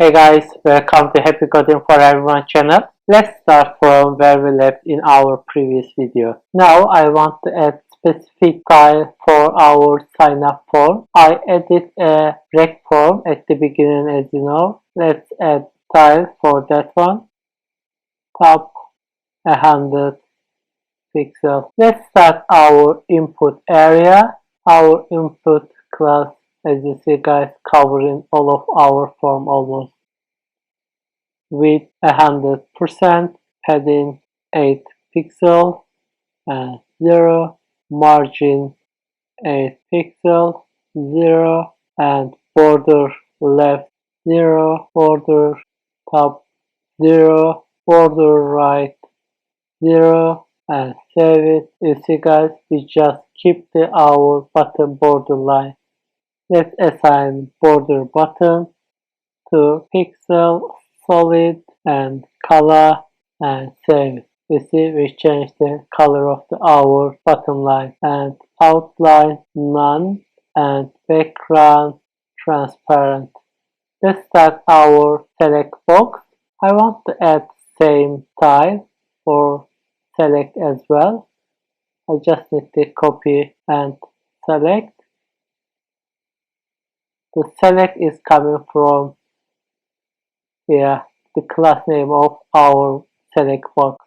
Hey guys, welcome to Happy Coding for Everyone channel. Let's start from where we left in our previous video. Now I want to add specific style for our sign up form. I added a rect form at the beginning, as you know. Let's add style for that one. Top 100 pixels. Let's start our input area. Our input class, as you see guys, covering all of our form almost, with 100%, padding 8 pixel and 0, margin 8 pixel, 0, and border left 0, border top 0, border right 0, and save it. You see guys, we just keep our button border line. Let's assign border button to pixel, solid, and color, and save it. You see, we changed the color of our button line, and outline none, and background transparent. Let's start our select box. I want to add same style for select as well. I just need to copy and select. The select is coming from the class name of our select box,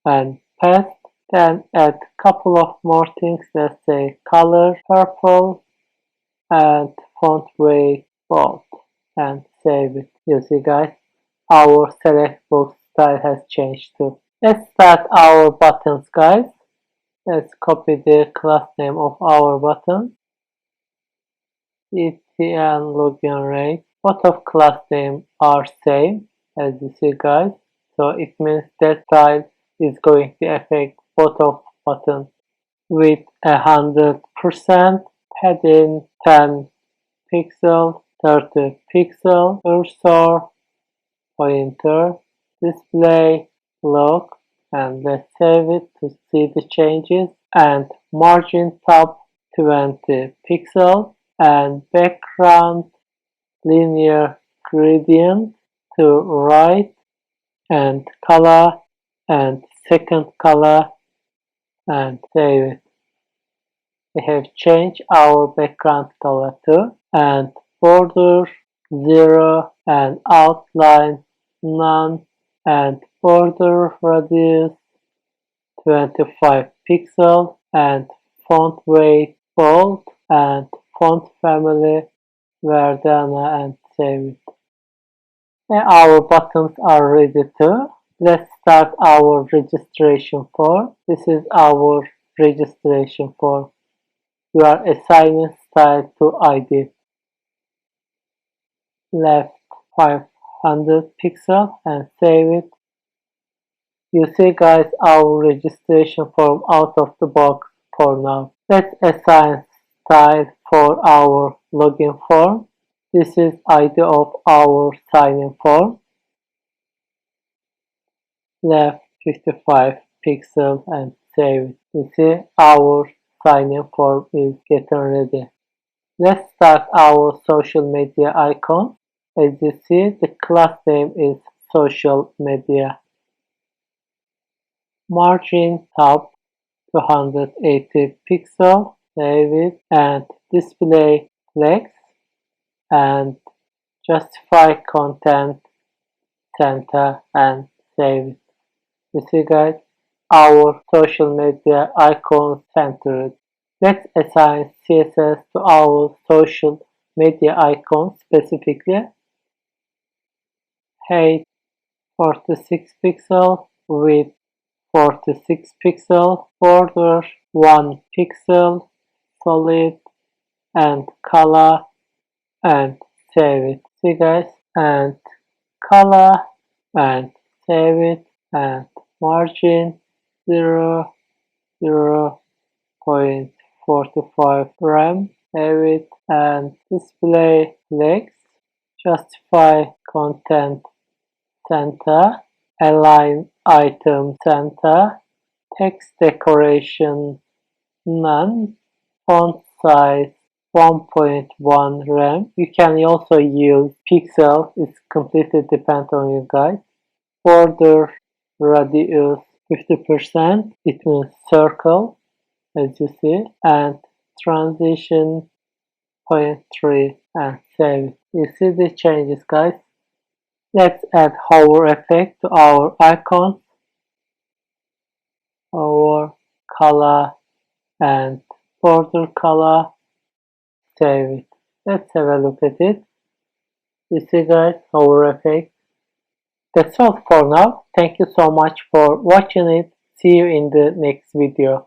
and paste. Then add couple of more things. Let's say color purple and font weight bold, and save it. You see guys, our select box style has changed too. Let's start our buttons guys. Let's copy the class name of our button. Css Login rate. Both of class name are same, as you see guys. So it means that style is going to affect both of buttons. With 100%, padding 10 pixel, 30 pixel, cursor, pointer, display, lock, and let's save it to see the changes. And margin top 20 pixel, and background linear gradient to right, and color, and second color, and save it. We have changed our background color too, and border 0, and outline none, and border radius 25 pixel, and font weight bold, and font family Verdana, and save it. And our buttons are ready too. Let's start our registration form. This is our registration form. We are assigning style to ID. Left 500 pixel, and save it. You see guys, our registration form out of the box for now. Let's assign style for our login form. This is ID of our sign-in form. Left 55 pixel, and save it. You see, our sign-in form is getting ready. Let's start our social media icon. As you see, the class name is social media. Margin top 280 pixel, save it, and display flex, and justify content center, and save it. You see guys, our social media icon centered. Let's assign CSS to our social media icon specifically. Height 46 pixel, width 46 pixel, border 1 pixel, solid, and color, and save it. See guys, and color, and save it, and margin 0.45 rem, save it, and display flex, justify content center, align item center, text decoration none, font size 1.1 RAM. You can also use pixel. It's completely depends on you guys. Border radius 50%. It means circle, as you see, and transition 0.3 and save. You see the changes, guys. Let's add hover effect to our icon. Hover, color, and border color. Save it. Let's have a look at it. You see, guys, hover effect. That's all for now. Thank you so much for watching it. See you in the next video.